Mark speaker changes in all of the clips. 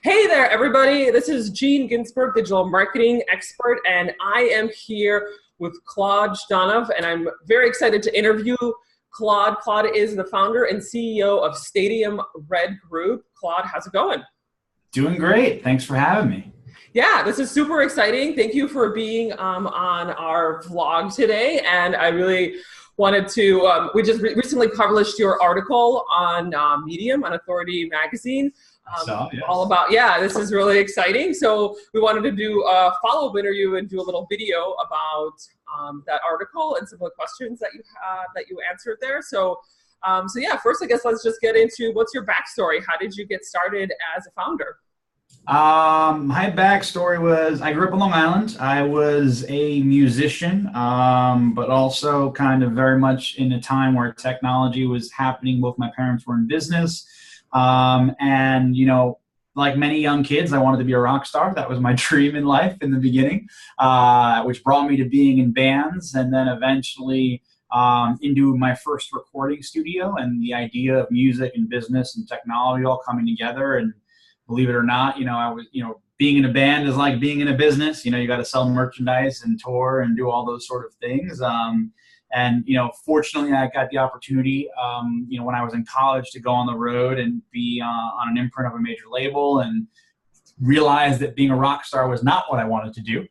Speaker 1: Hey there, everybody. This is Ginzburg, digital marketing expert, and I am here with Claude Zhdanov, and I'm very excited to interview Claude. Claude is the founder and CEO of Stadium Red Group. Claude, how's it going?
Speaker 2: Doing great. Thanks for having me.
Speaker 1: Yeah, this is super exciting. Thank you for being on our vlog today, and I really wanted to, we just recently published your article on Medium, on Authority Magazine, all
Speaker 2: Yes.
Speaker 1: about, yeah, this is really exciting. So we wanted to do a follow-up interview and do a little video about that article and some of the questions that you answered there. So yeah, first I guess let's just get into what's your backstory. How did you get started as a founder?
Speaker 2: My backstory was I grew up on Long Island. I was a musician, but also kind of very much in a time where technology was happening. Both my parents were in business. And, like many young kids, I wanted to be a rock star. That was my dream in life in the beginning, which brought me to being in bands and then eventually into my first recording studio and the idea of music and business and technology all coming together. And believe it or not, being in a band is like being in a business. You got to sell merchandise and tour and do all those sort of things. Fortunately, I got the opportunity, when I was in college to go on the road and be on an imprint of a major label and realized that being a rock star was not what I wanted to do.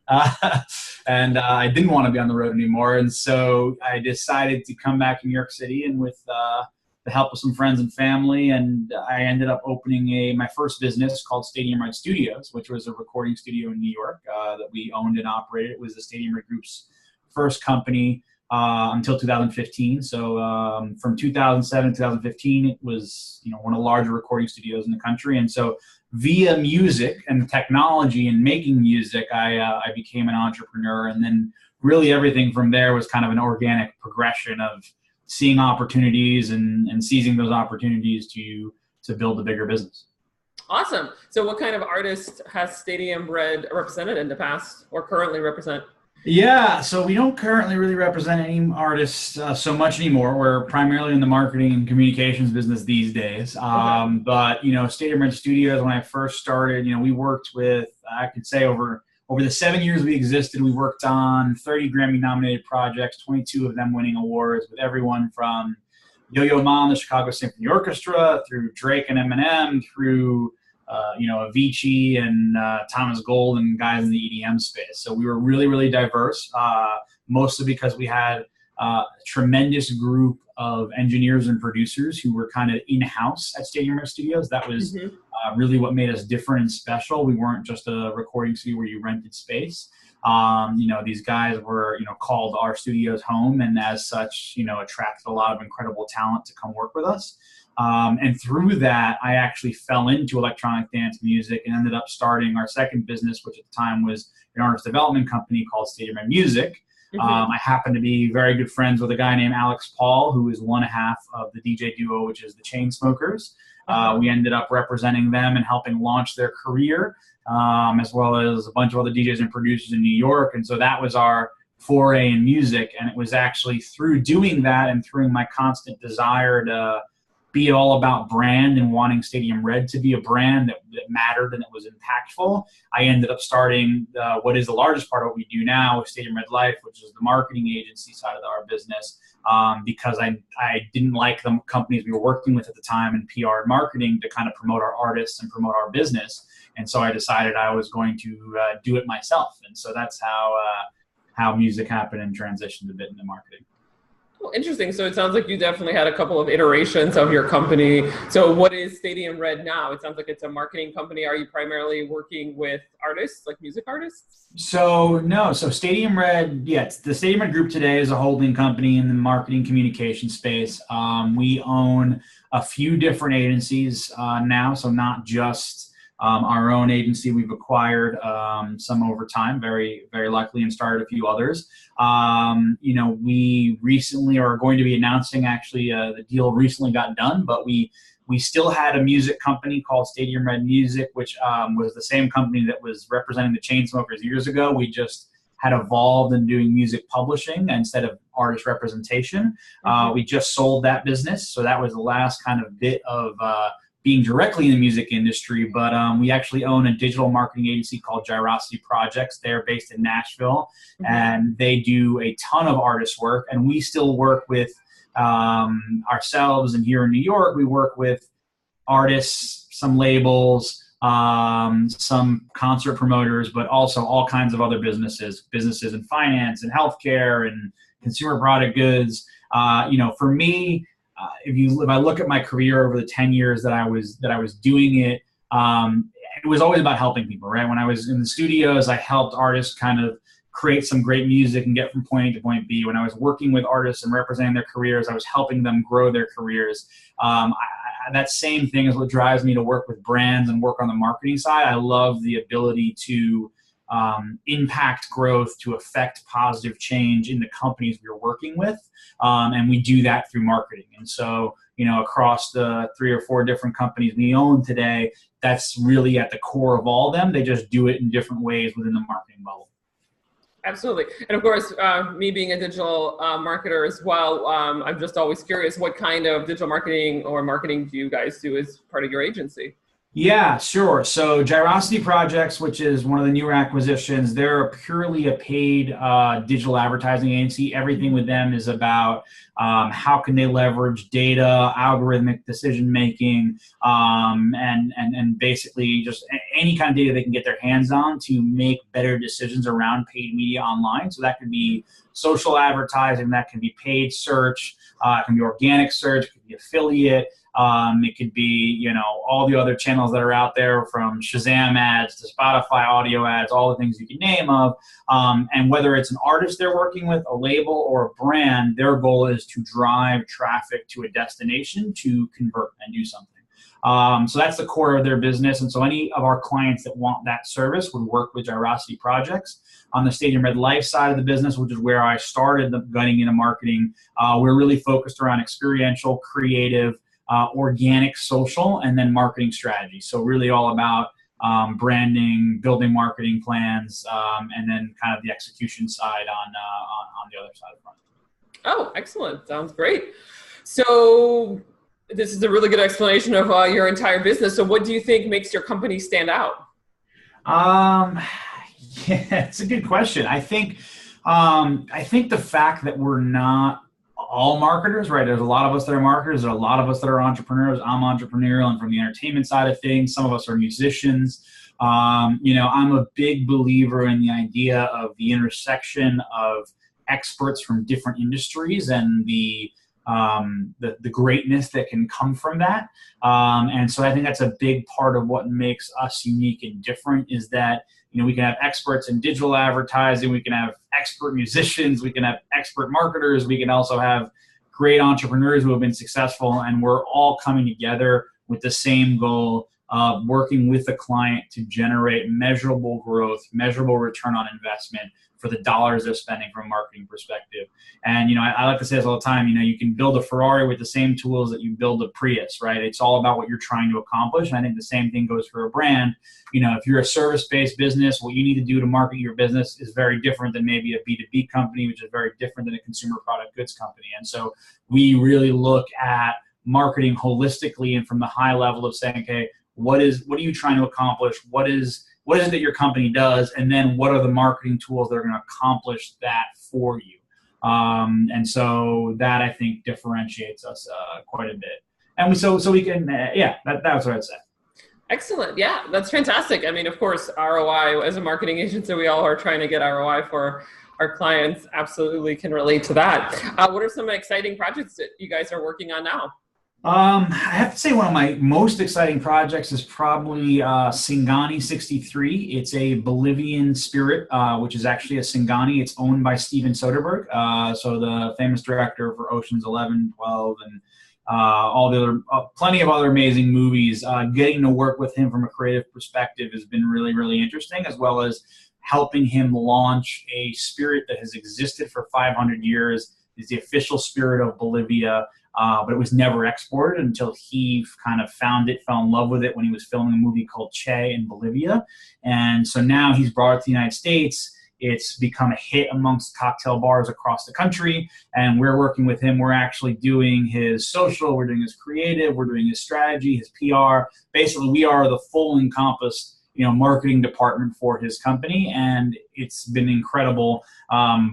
Speaker 2: And I didn't want to be on the road anymore. And so I decided to come back to New York City and with the help of some friends and family, and I ended up opening my first business called Stadium Red Studios, which was a recording studio in New York that we owned and operated. It was the Stadium Red Group's first company until 2015. So from 2007 to 2015, it was one of the larger recording studios in the country. And so via music and technology and making music, I became an entrepreneur. And then really everything from there was kind of an organic progression of seeing opportunities and seizing those opportunities to build a bigger business.
Speaker 1: Awesome. So what kind of artist has Stadium Red represented in the past or currently represent?
Speaker 2: Yeah, so we don't currently really represent any artists so much anymore. We're primarily in the marketing and communications business these days.
Speaker 1: Okay.
Speaker 2: But Stadium Red Studios, when I first started, we worked with, I could say over the 7 years we existed, we worked on 30 Grammy-nominated projects, 22 of them winning awards, with everyone from Yo-Yo Ma and the Chicago Symphony Orchestra, through Drake and Eminem, through Avicii and Thomas Gold and guys in the EDM space. So we were really, really diverse, mostly because we had a tremendous group of engineers and producers who were kind of in-house at Stadium Red Studios. That was really what made us different and special. We weren't just a recording studio where you rented space. These guys were, called our studios home, and as such, attracted a lot of incredible talent to come work with us. And through that, I actually fell into electronic dance music and ended up starting our second business, which at the time was an artist development company called Stadium Red Music. I happen to be very good friends with a guy named Alex Paul, who is one half of the DJ duo, which is the Chainsmokers. We ended up representing them and helping launch their career, as well as a bunch of other DJs and producers in New York. And so that was our foray in music. And it was actually through doing that and through my constant desire to be all about brand and wanting Stadium Red to be a brand that mattered and that was impactful, I ended up starting what is the largest part of what we do now with Stadium Red Life, which is the marketing agency side of our business, because I didn't like the companies we were working with at the time in PR and marketing to kind of promote our artists and promote our business. And so I decided I was going to do it myself. And so that's how music happened and transitioned a bit into marketing.
Speaker 1: Well, interesting. So it sounds like you definitely had a couple of iterations of your company. So what is Stadium Red now? It sounds like it's a marketing company. Are you primarily working with artists, like music artists?
Speaker 2: So Stadium Red, yes, the Stadium Red Group today is a holding company in the marketing communication space. We own a few different agencies now, so not just our own agency. We've acquired some over time, very, very luckily, and started a few others. We recently are going to be announcing, actually, the deal recently got done, but we still had a music company called Stadium Red Music, which was the same company that was representing the Chainsmokers years ago. We just had evolved in doing music publishing instead of artist representation. We just sold that business, so that was the last kind of bit of being directly in the music industry, but we actually own a digital marketing agency called Gyrosity Projects. They're based in Nashville, and they do a ton of artist work, and we still work with ourselves. And here in New York, we work with artists, some labels, some concert promoters, but also all kinds of other businesses in finance and healthcare and consumer product goods. For me, if I look at my career over the 10 years that I was doing it, it was always about helping people, right? When I was in the studios, I helped artists kind of create some great music and get from point A to point B. When I was working with artists and representing their careers, I was helping them grow their careers. That same thing is what drives me to work with brands and work on the marketing side. I love the ability to impact growth, to affect positive change in the companies we're working with. And we do that through marketing. And so, across the 3 or 4 different companies we own today, that's really at the core of all of them. They just do it in different ways within the marketing bubble.
Speaker 1: Absolutely. And of course, me being a digital marketer as well, I'm just always curious, what kind of digital marketing or marketing do you guys do as part of your agency?
Speaker 2: Yeah, sure. So Gyrosity Projects, which is one of the newer acquisitions, they're purely a paid digital advertising agency. Everything with them is about how can they leverage data, algorithmic decision making, and basically just any kind of data they can get their hands on to make better decisions around paid media online. So that could be social advertising, that can be paid search, it can be organic search, it could be affiliate. It could be, all the other channels that are out there, from Shazam ads to Spotify audio ads, all the things you can name of. And whether it's an artist they're working with, a label, or a brand, their goal is to drive traffic to a destination to convert and do something. So that's the core of their business. And so any of our clients that want that service would work with Gyrosity Projects. On the Stadium Red Life side of the business, which is where I started getting into marketing, we're really focused around experiential, creative, organic, social, and then marketing strategy. So really all about branding, building marketing plans, and then kind of the execution side on the other side of the front.
Speaker 1: Oh, excellent. Sounds great. So this is a really good explanation of your entire business. So what do you think makes your company stand out?
Speaker 2: Yeah, it's a good question. I think the fact that we're not all marketers, right? There's a lot of us that are marketers. There's a lot of us that are entrepreneurs. I'm entrepreneurial and from the entertainment side of things. Some of us are musicians. I'm a big believer in the idea of the intersection of experts from different industries and the greatness that can come from that. And so I think that's a big part of what makes us unique and different, is that we can have experts in digital advertising, we can have expert musicians, we can have expert marketers, we can also have great entrepreneurs who have been successful, and we're all coming together with the same goal of working with the client to generate measurable growth, measurable return on investment for the dollars they're spending from a marketing perspective. And, I like to say this all the time, you can build a Ferrari with the same tools that you build a Prius, right? It's all about what you're trying to accomplish. And I think the same thing goes for a brand. If you're a service-based business, what you need to do to market your business is very different than maybe a B2B company, which is very different than a consumer product goods company. And so we really look at marketing holistically and from the high level of saying, okay, what are you trying to accomplish? What is it that your company does? And then what are the marketing tools that are going to accomplish that for you? And so that, I think, differentiates us quite a bit. And so we can, that's what I'd say.
Speaker 1: Excellent. Yeah, that's fantastic. I mean, of course, ROI, as a marketing agency, we all are trying to get ROI for our clients. Absolutely can relate to that. What are some exciting projects that you guys are working on now?
Speaker 2: I have to say one of my most exciting projects is probably Singhania 63. It's a Bolivian spirit, which is actually a Singhania. It's owned by Steven Soderbergh, so the famous director for Ocean's 11, 12, and all the other, plenty of other amazing movies. Getting to work with him from a creative perspective has been really, really interesting, as well as helping him launch a spirit that has existed for 500 years. It's the official spirit of Bolivia. But it was never exported until he kind of found it, fell in love with it when he was filming a movie called Che in Bolivia. And so now he's brought it to the United States. It's become a hit amongst cocktail bars across the country, and we're working with him. We're actually doing his social, we're doing his creative, we're doing his strategy, his PR. Basically, we are the full encompassed, marketing department for his company, and it's been incredible.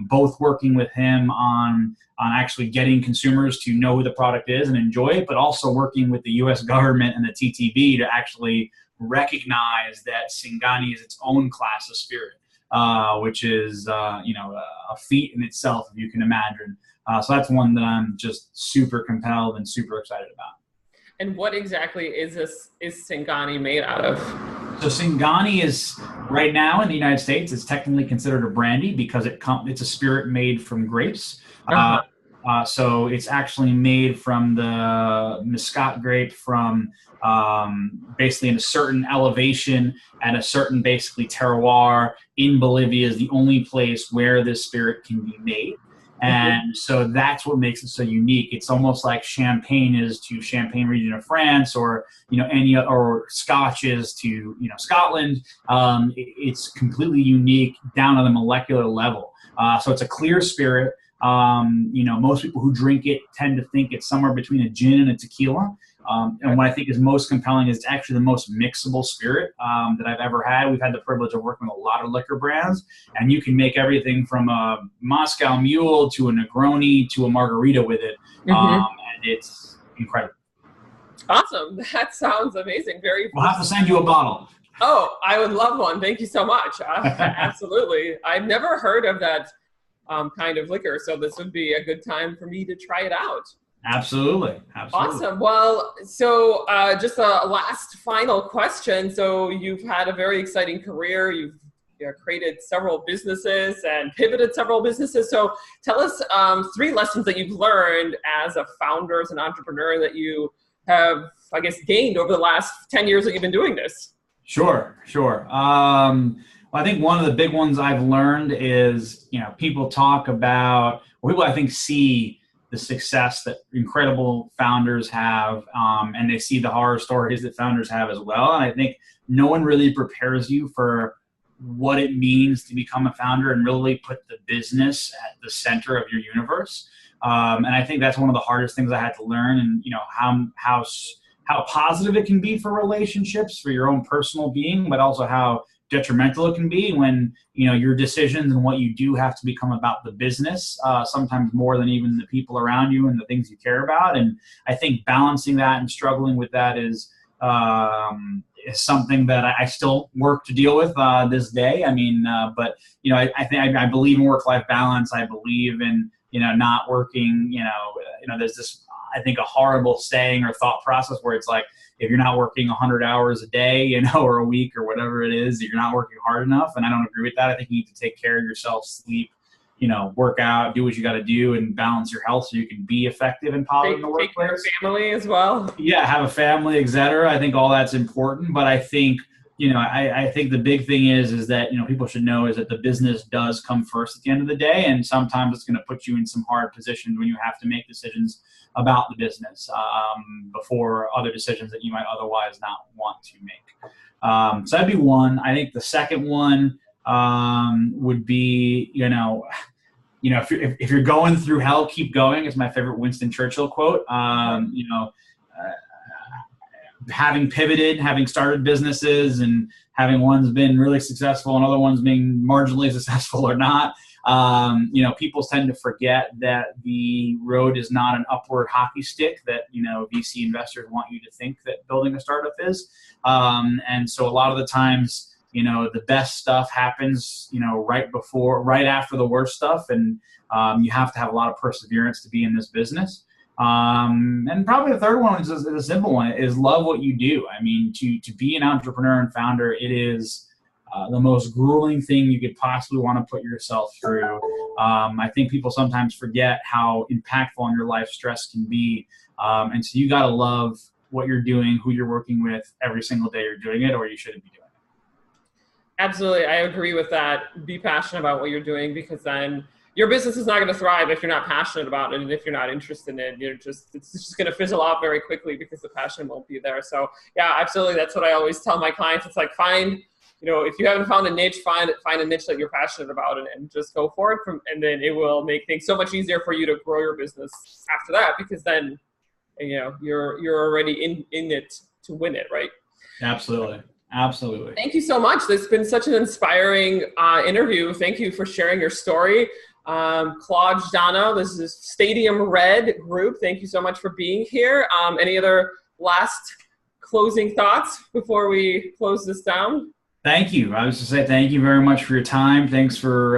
Speaker 2: Both working with him on actually getting consumers to know who the product is and enjoy it, but also working with the U.S. government and the TTB to actually recognize that Singhania is its own class of spirit, which is a feat in itself, if you can imagine. So that's one that I'm just super compelled and super excited about.
Speaker 1: And what exactly is Singhania made out of?
Speaker 2: So Singhania is, right now in the United States, it's technically considered a brandy because it's a spirit made from grapes. So it's actually made from the Muscat grape from basically in a certain elevation at a certain basically terroir in Bolivia is the only place where this spirit can be made. And so that's what makes it so unique. It's almost like champagne is to Champagne region of France, or or Scotch is to Scotland. It's completely unique down to the molecular level. So it's a clear spirit. Most people who drink it tend to think it's somewhere between a gin and a tequila. And what I think is most compelling is it's actually the most mixable spirit that I've ever had. We've had the privilege of working with a lot of liquor brands, and you can make everything from a Moscow Mule to a Negroni to a margarita with it. And it's incredible.
Speaker 1: Awesome. That sounds amazing.
Speaker 2: We'll have to send you a bottle.
Speaker 1: Oh, I would love one. Thank you so much. Absolutely. I've never heard of that kind of liquor, so this would be a good time for me to try it out.
Speaker 2: Absolutely.
Speaker 1: Awesome. Well, so just a last final question. So you've had a very exciting career. You've created several businesses and pivoted several businesses. So tell us 3 lessons that you've learned as a founder, as an entrepreneur, that you have, I guess, gained over the last 10 years that you've been doing this.
Speaker 2: Sure. I think one of the big ones I've learned is, people talk about, people I think see the success that incredible founders have, and they see the horror stories that founders have as well. And I think no one really prepares you for what it means to become a founder and really put the business at the center of your universe. And I think that's one of the hardest things I had to learn, and how positive it can be for relationships, for your own personal being, but also how detrimental it can be when your decisions and what you do have to become about the business, sometimes more than even the people around you and the things you care about. And I think balancing that and struggling with that is something that I still work to deal with this day. I mean, but I believe in work-life balance. I believe in not working. There's this, I think, a horrible saying or thought process where it's like, if you're not working 100 hours a day, or a week or whatever it is, you're not working hard enough. And I don't agree with that. I think you need to take care of yourself, sleep, work out, do what you got to do, and balance your health so you can be effective and positive in the workplace.
Speaker 1: Take care of family as well.
Speaker 2: Yeah, have a family, etc. I think all that's important. But I think, I think the big thing is that, people should know is that the business does come first at the end of the day. And sometimes it's going to put you in some hard positions when you have to make decisions about the business before other decisions that you might otherwise not want to make. So that'd be one. I think the second one would be, if you're going through hell, keep going. It's my favorite Winston Churchill quote. Having pivoted, having started businesses, and having ones been really successful and other ones being marginally successful or not, people tend to forget that the road is not an upward hockey stick that, VC investors want you to think that building a startup is. And so a lot of the times, the best stuff happens, right after the worst stuff. And you have to have a lot of perseverance to be in this business. And probably the third one is a simple one, is love what you do. I mean, to be an entrepreneur and founder, it is the most grueling thing you could possibly want to put yourself through. I think people sometimes forget how impactful on your life stress can be. And so you got to love what you're doing, who you're working with every single day you're doing it, or you shouldn't be doing it.
Speaker 1: Absolutely. I agree with that. Be passionate about what you're doing, because then your business is not going to thrive if you're not passionate about it, and if you're not interested in it. It's just going to fizzle out very quickly because the passion won't be there. So yeah, absolutely. That's what I always tell my clients. It's like, find if you haven't found a niche, find a niche that you're passionate about, and just go for it. And then it will make things so much easier for you to grow your business after that, because then, you're already in it to win it, right?
Speaker 2: Absolutely. Absolutely.
Speaker 1: Thank you so much. This has been such an inspiring interview. Thank you for sharing your story. Claude Donna, this is Stadium Red Group. Thank you so much for being here. Any other last closing thoughts before we close this down?
Speaker 2: Thank you. I was to say thank you very much for your time. Thanks for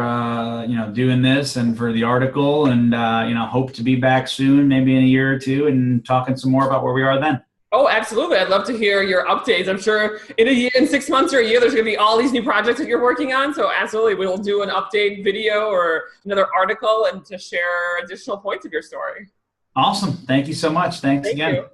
Speaker 2: doing this and for the article, and hope to be back soon, maybe in a year or two, and talking some more about where we are then.
Speaker 1: Oh, absolutely. I'd love to hear your updates. I'm sure in 6 months or a year, there's going to be all these new projects that you're working on. So absolutely, we'll do an update video or another article and to share additional points of your story.
Speaker 2: Awesome. Thank you so much. Thanks again.
Speaker 1: You.